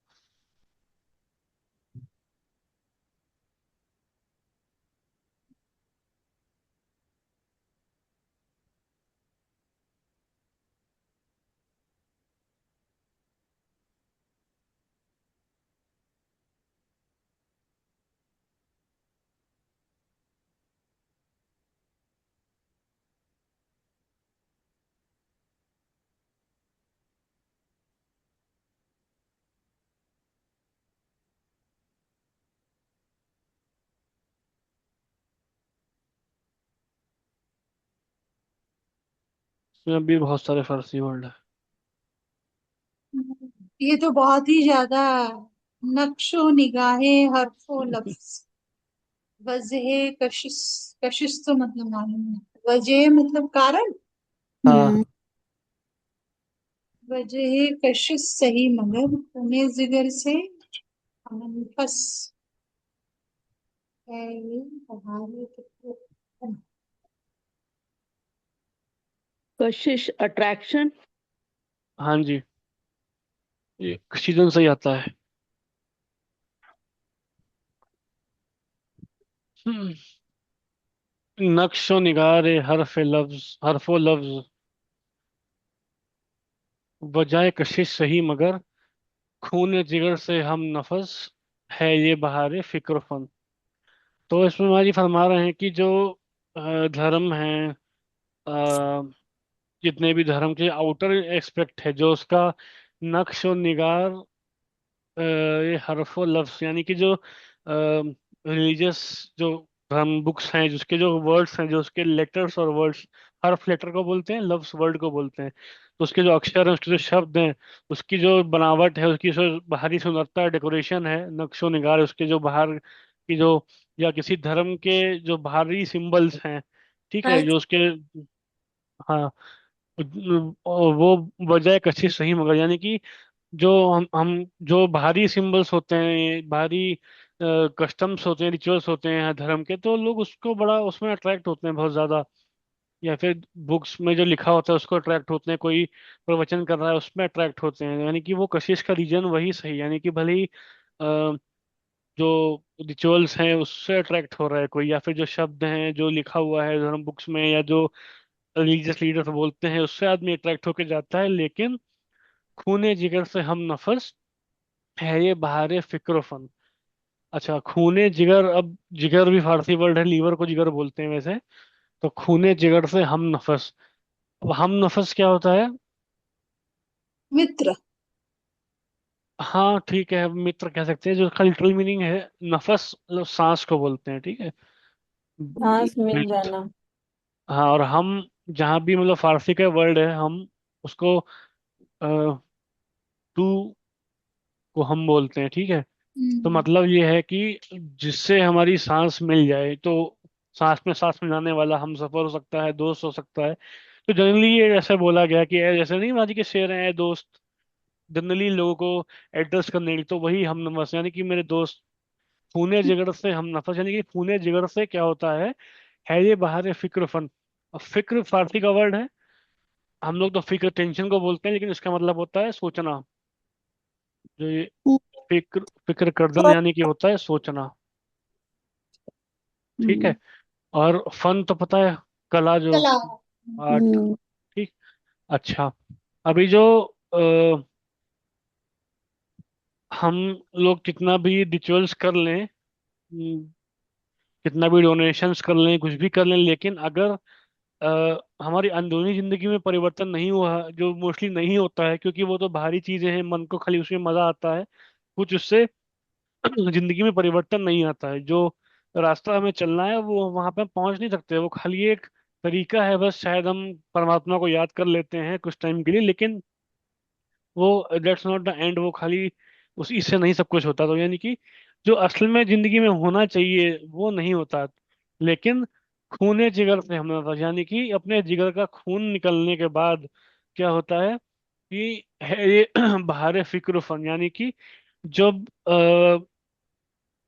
इसमें भी बहुत सारे फारसी वर्ड है। ये तो बहुत ही ज्यादा। नक्शो निगाहे हरफो लफ्ज। वजह कशिश। कशिश तो मतलब मालूम है, वजह मतलब कारण। हम्म। हाँ। वजह कशिश सही मगर तूने जिगर से मुनफस है ये बहाने तो। कशिश अट्रैक्शन। हाँ जी, ये सीजन से ही आता है। हम्म, नक्शो निगारे हरफो लफ्ज, बजाय कशिश सही मगर, खून जिगर से हम नफस, है ये बहारे फिक्र फन। तो इसमें हमारी फरमा रहे हैं कि जो धर्म है, जितने भी धर्म के आउटर एस्पेक्ट है, जो उसका नक्श और निगार, ये हरफ और लफ्ज, यानी कि जो रिलीजियस जो धर्म बुक्स हैं, जिसके जो वर्ड्स हैं, जो उसके लेटर्स और वर्ड्स, हर्फ लेटर को बोलते हैं, लफ्ज वर्ड को बोलते हैं। तो उसके जो अक्षर हैं, उसके जो शब्द हैं, उसकी जो बनावट है, उसकी जो बाहरी सुंदरता, डेकोरेशन है, नक्शो निगार, उसके जो बाहर की जो, या किसी धर्म के जो बाहरी सिंबल्स हैं, ठीक है, जो उसके, हाँ, वो बजाय कच्ची सही मगर, यानी कि जो हम जो बाहरी सिंबल्स होते हैं, बाहरी कस्टम्स होते हैं, रिचुअल्स होते हैं धर्म के, तो लोग उसको बड़ा उसमें अट्रैक्ट होते हैं बहुत ज्यादा। या फिर बुक्स में जो लिखा होता है उसको अट्रैक्ट होते हैं, कोई प्रवचन कर रहा है उसमें अट्रैक्ट होते हैं, यानी कि वो कशिश का रीजन वही सही, यानी कि भले ही जो रिचुअल्स हैं उससे अट्रैक्ट हो रहा है कोई, या फिर जो शब्द हैं जो लिखा हुआ है धर्म बुक्स में, या जो रिलीजियस लीडर्स बोलते हैं उससे आदमी अट्रैक्ट होके जाता है। लेकिन खूने जिगर से हम नफस, है ये बहारे फिक्र फन। अच्छा, खूने जिगर, अब जिगर भी फारसी वर्ड है, लीवर को जिगर बोलते हैं वैसे। तो खूने जिगर से हम नफस, अब हम नफस क्या होता है? मित्र। हाँ ठीक है, मित्र कह सकते हैं, जो इसका लिटरल मीनिंग है नफस, मतलब सांस को बोलते हैं, ठीक है। सांस मिल मित्र। जाना। हाँ, और हम जहाँ भी मतलब फारसी का वर्ड है, हम उसको टू को हम बोलते हैं, ठीक है। तो हम्म। मतलब ये है कि जिससे हमारी सांस मिल जाए, तो सांस में जाने वाला हम सफर हो सकता है, दोस्त हो सकता है। तो जनरली ये ऐसे बोला गया कि जैसे नहीं माजी के शेर हैं, दोस्त, जनरली लोगों को एड्रेस करने के लिए, तो वही हम नफस, यानी कि मेरे दोस्त। खूने जिगर से हम नफस, यानी कि खूने जिगर से क्या होता है ये बहार फिक्र फन। अब फिक्र फारसी का वर्ड है, हम लोग तो फिक्र टेंशन को बोलते हैं, लेकिन इसका मतलब होता है सोचना। जो ये फिक्र फिक्र करदन, यानी कि होता है सोचना, ठीक है। हम्म। और फन तो पता है, कला जो, कला। आर्ट, ठीक। अच्छा, अभी जो हम लोग कितना भी रिचुअल्स कर लें, कितना भी डोनेशंस कर लें, कुछ भी कर लें, लेकिन अगर हमारी अंदरूनी जिंदगी में परिवर्तन नहीं हुआ, जो मोस्टली नहीं होता है, क्योंकि वो तो बाहरी चीजें हैं, मन को खाली उसमें मजा आता है, कुछ उससे जिंदगी में परिवर्तन नहीं आता है। जो रास्ता हमें चलना है वो वहां पे हम पहुंच नहीं सकते, वो खाली एक तरीका है बस, शायद हम परमात्मा को याद कर लेते हैं कुछ टाइम के लिए, लेकिन वो दैट्स नॉट द एंड, वो खाली उस इससे नहीं सब कुछ होता। तो यानी कि जो असल में जिंदगी में होना चाहिए वो नहीं होता। लेकिन खूने जिगर से हमने था, यानी कि अपने जिगर का खून निकलने के बाद क्या होता है, कि है ये बहार फिक्र फन, यानी कि जब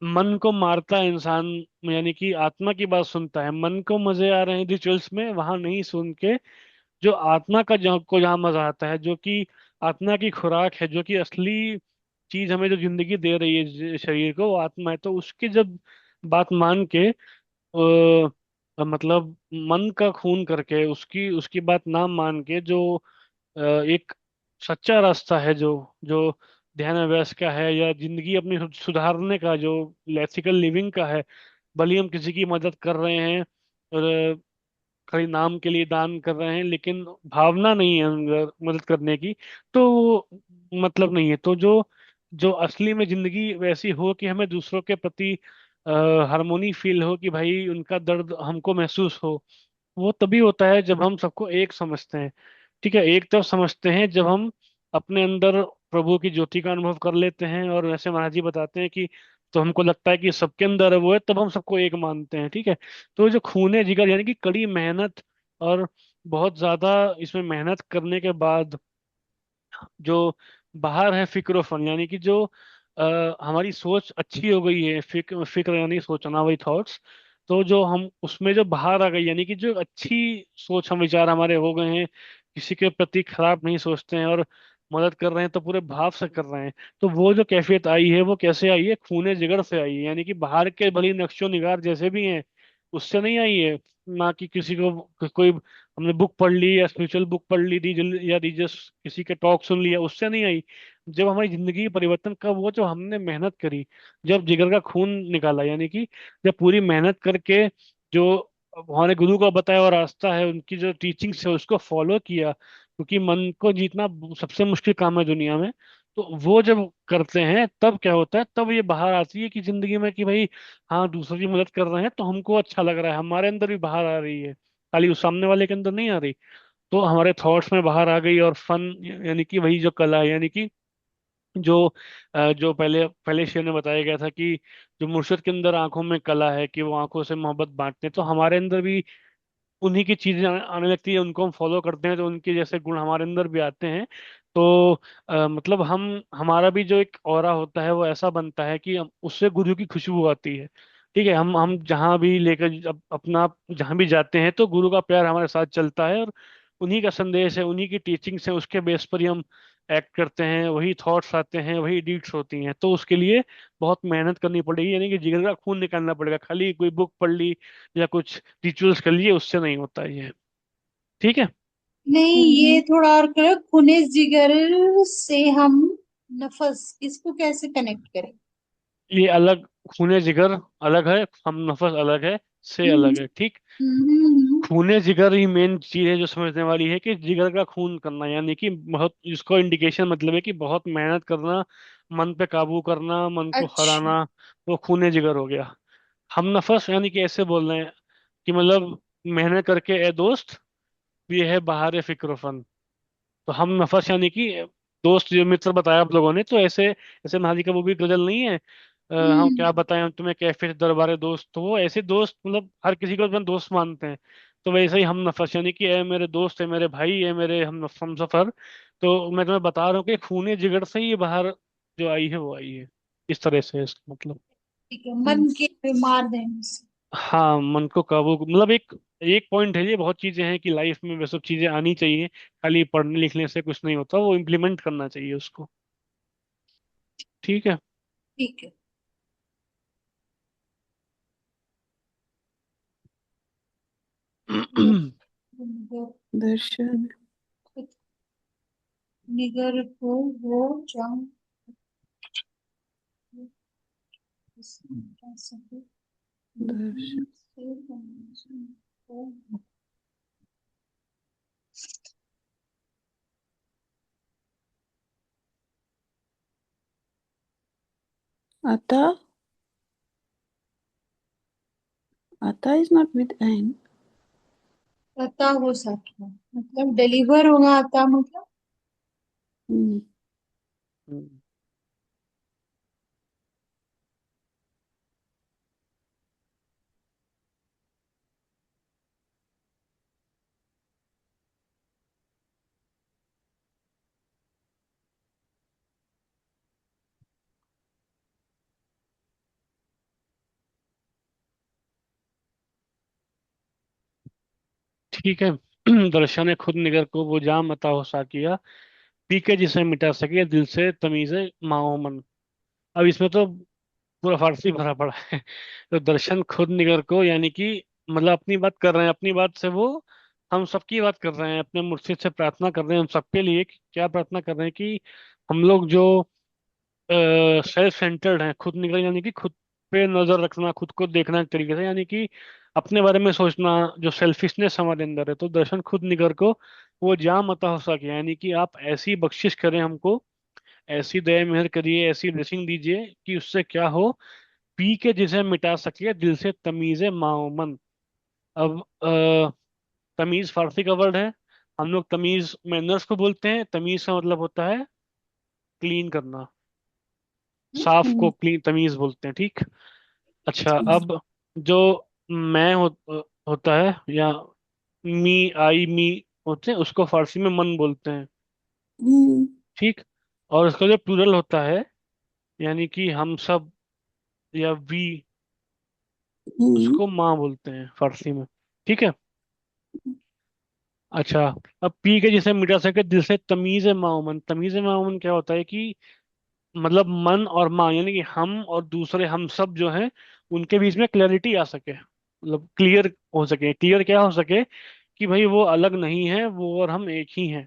मन को मारता है इंसान, यानी कि आत्मा की बात सुनता है, मन को मजे आ रहे हैं रिचुअल्स में, वहां नहीं सुन के जो आत्मा का जहाँ मजा आता है, जो कि आत्मा की खुराक है, जो कि असली चीज हमें जो जिंदगी दे रही है शरीर को, वो आत्मा है। तो उसकी जब बात मान के मतलब मन का खून करके उसकी उसकी बात ना मान के, जो एक सच्चा रास्ता है, जो जो ध्यान अभ्यास का है, या जिंदगी अपनी सुधारने का, जो एथिकल लिविंग का है, भले हम किसी की मदद कर रहे हैं और खाली नाम के लिए दान कर रहे हैं, लेकिन भावना नहीं है अंदर मदद करने की, तो वो मतलब नहीं है। तो जो जो असली में जिंदगी वैसी हो कि हमें दूसरों के प्रति हार्मोनी फील हो, कि भाई उनका दर्द हमको महसूस हो, वो तभी होता है जब हम सबको एक समझते हैं। ठीक है, एक तरफ समझते हैं जब हम अपने अंदर प्रभु की ज्योति का अनुभव कर लेते हैं, और वैसे महाराज जी बताते हैं कि तो हमको लगता है कि सबके अंदर है वो है, तब हम सबको एक मानते हैं। ठीक है, तो जो खूने जिगर यानी कि कड़ी मेहनत, और बहुत ज्यादा इसमें मेहनत करने के बाद जो बाहर है फिक्र फन, यानी कि जो हमारी सोच अच्छी हो गई है, फिक्र फिक्र यानी सोचना, वही थॉट्स, तो जो हम उसमें जो बाहर आ गई, यानी कि जो अच्छी सोच हम विचार हमारे हो गए हैं, किसी के प्रति खराब नहीं सोचते हैं, और मदद कर रहे हैं तो पूरे भाव से कर रहे हैं। तो वो जो कैफियत आई है, वो कैसे आई है? खूने जिगर से आई है, यानी कि बाहर के भली नक्शो निगार जैसे भी हैं, उससे नहीं आई है। ना कि किसी को कोई हमने बुक पढ़ ली, या स्पिरिचुअल बुक पढ़ ली, या रिलीजियस किसी के टॉक सुन लिया, उससे नहीं आई। जब हमारी जिंदगी परिवर्तन कब हुआ? जब हमने मेहनत करी, जब जिगर का खून निकाला, यानी कि जब पूरी मेहनत करके जो हमारे गुरु का बताया हुआ रास्ता है, उनकी जो टीचिंग्स है, उसको फॉलो किया, क्योंकि मन को जीतना सबसे मुश्किल काम है दुनिया में। तो वो जब करते हैं तब क्या होता है? तब ये बाहर आती है कि जिंदगी में, कि भाई हाँ, दूसरों की मदद कर रहे हैं तो हमको अच्छा लग रहा है, हमारे अंदर भी बाहर आ रही है, खाली उस सामने वाले के अंदर नहीं आ रही। तो हमारे थॉट्स में बाहर आ गई, और फन यानी कि वही जो कला है, यानी कि जो जो पहले पहले शेर में बताया गया था कि जो मुर्शिद के अंदर आंखों में कला है, कि वो आंखों से मोहब्बत बांटते हैं, तो हमारे अंदर भी उन्हीं की चीजें आने लगती है, उनको हम फॉलो करते हैं, तो उनके जैसे गुण हमारे अंदर भी आते हैं। तो मतलब हम हमारा भी जो एक ऑरा होता है, वो ऐसा बनता है कि उससे गुरु की खुशबू आती है। ठीक है, हम जहाँ भी लेकर अपना जहाँ भी जाते हैं, तो गुरु का प्यार हमारे साथ चलता है, और उन्हीं का संदेश है, उन्हीं की टीचिंग्स है, उसके बेस पर ही हम एक्ट करते हैं, वही थॉट्स आते हैं, वही डीड्स होती हैं। तो उसके लिए बहुत मेहनत करनी पड़ेगी, यानी कि जिगर का खून निकालना पड़ेगा, खाली कोई बुक पढ़ ली या कुछ रिचुअल्स कर लिए उससे नहीं होता ये। ठीक है। नहीं, ये थोड़ा और करो, खूने जिगर से हम नफस, इसको कैसे कनेक्ट करें? ये अलग, खूने जिगर अलग है, हम नफस अलग है, से हम्म अलग है। ठीक, हम्म खूने जिगर ही मेन चीज है जो समझने वाली है, कि जिगर का खून करना, यानी कि बहुत, इसको इंडिकेशन मतलब है कि बहुत मेहनत करना, मन पे काबू करना, मन को अच्छा। हराना, वो खूने जिगर हो गया। हम नफस यानी कि ऐसे बोल रहे हैं कि मतलब मेहनत करके ए दोस्त, ये है बहार फिक्र फन। तो हम नफस यानी कि दोस्त, जो मित्र बताया आप लोगों ने, तो ऐसे ऐसे महाजी का वो भी गजल नहीं है, हम हम्म क्या बताएं हम तुम्हें, कैफे दरबारे दोस्त, तो वो ऐसे दोस्त मतलब हर किसी को अपना दोस्त मानते हैं। तो वैसे ही हम नफस यानी कि ए मेरे दोस्त है, मेरे भाई है, मेरे हम सफर। तो मैं तुम्हें बता रहा हूँ कि खूने जिगर से ही बाहर जो आई है वो आई है, इस तरह से है इसका मतलब। ठीक है, मन के बीमार देने से। हाँ, मन को काबू मतलब एक एक पॉइंट है, ये बहुत चीजें हैं कि लाइफ में वे सब चीजें आनी चाहिए, खाली पढ़ने लिखने से कुछ नहीं होता, वो इम्प्लीमेंट करना चाहिए उसको। ठीक है। ठीक है। निगर, दर्शन निगर को वो जंग सके, दर्शन से को आता, आता is not with n. पता हो सके, मतलब डिलीवर होना आता, मतलब Hmm. हम्म। ठीक है। दर्शन खुद निगर को वो जाम अता हो साकिया, पी के जिसे मिटा सके दिल से तमीज़े माओ मन। अब इसमें तो पूरा फारसी भरा पड़ा है। तो दर्शन खुद निगर को यानी कि मतलब अपनी बात कर रहे हैं, अपनी बात से वो हम सबकी बात कर रहे हैं, अपने मुर्शिद से प्रार्थना कर रहे हैं हम सबके लिए कि क्या प्रार्थना कर रहे हैं कि हम लोग जो सेल्फ सेंटर्ड हैं, खुद निगर यानी कि खुद पे नजर रखना, खुद को देखना एक तरीके से, यानी कि अपने बारे में सोचना, जो सेल्फिशनेस हमारे अंदर है, तो दर्शन खुद निगर को वो जाम अता हो सके, यानी कि आप ऐसी बख्शिश करें हमको, ऐसी दया मेहर करिए, ऐसी ब्लेसिंग दीजिए कि उससे क्या हो, पी के जिसे मिटा सके दिल से तमीज़े माओमन। अब तमीज फारसी का वर्ड है। हम लोग तमीज मैनर्स को बोलते हैं। तमीज का मतलब होता है क्लीन करना, साफ को क्लीन तमीज बोलते हैं, ठीक। अच्छा, अब जो मैं होता है या मी, आई, मी होते हैं, उसको फारसी में मन बोलते हैं, हम्म, ठीक। और उसका जो प्लूरल होता है यानी कि हम सब या वी, हम्म, उसको माँ बोलते हैं फारसी में, ठीक है। अच्छा, अब पी के जिसे मिटा सके दिल से तमीज माओमन। तमीज माओमन क्या होता है कि मतलब मन और माँ यानी कि हम और दूसरे हम सब जो हैं उनके बीच में क्लैरिटी आ सके, मतलब क्लियर हो सके। क्लियर क्या हो सके कि भाई वो अलग नहीं है, वो और हम एक ही हैं,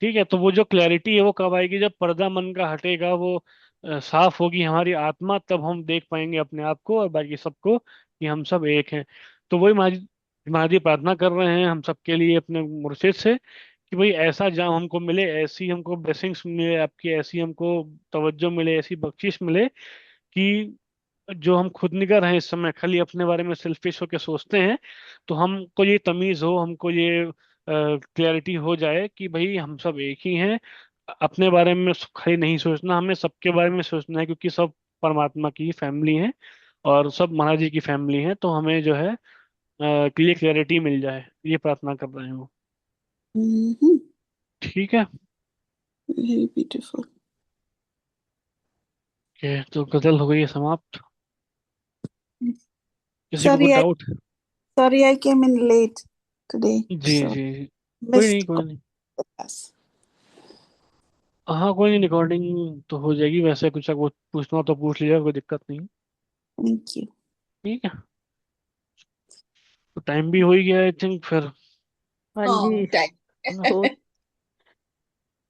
ठीक है। तो वो जो क्लैरिटी है वो कब आएगी, जब पर्दा मन का हटेगा, वो साफ होगी हमारी आत्मा, तब हम देख पाएंगे अपने आप को और बाकी सबको कि हम सब एक हैं। तो वही महाराज, महाराज प्रार्थना कर रहे हैं हम सबके लिए अपने मुर्शिद से कि भाई ऐसा जाम हमको मिले, ऐसी हमको ब्लेसिंग्स मिले आपकी, ऐसी हमको तवज्जो मिले, ऐसी बख्शिश मिले कि जो हम खुद निगर हैं इस समय, खाली अपने बारे में सेल्फिश होकर सोचते हैं, तो हमको ये तमीज हो, हमको ये क्लैरिटी हो जाए कि भाई हम सब एक ही हैं। अपने बारे में खाली नहीं सोचना, हमें सबके बारे में सोचना है, क्योंकि सब परमात्मा की फैमिली है और सब महाराज जी की फैमिली है। तो हमें जो है क्लियर क्लैरिटी मिल जाए, ये प्रार्थना कर रहे हैं वो, हम्म, ठीक है। very beautiful. ओके, तो गजल हो गई है समाप्त। किसी को कोई Sorry, doubt? I came in late today, जी so जी, कोई नहीं missed कोई नहीं। class. हाँ कोई नहीं, रिकॉर्डिंग तो हो जाएगी, वैसे कुछ अगर पूछना हो तो पूछ लीजिएगा, कोई दिक्कत नहीं, Thank you. ठीक है। तो टाइम भी हो ही गया आई थिंक फिर, हाँ जी। हाँ टाइम। है ना। हो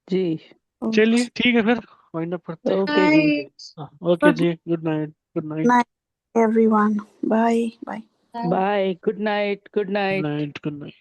जी। चलिए Okay. ठीक है फिर, वाइंड अप करते हैं। ओके जी। नाइट। हाँ, ओके Good जी, good night, good night, night, everyone. Bye. Bye. Bye, good night, good good night. Night, good night.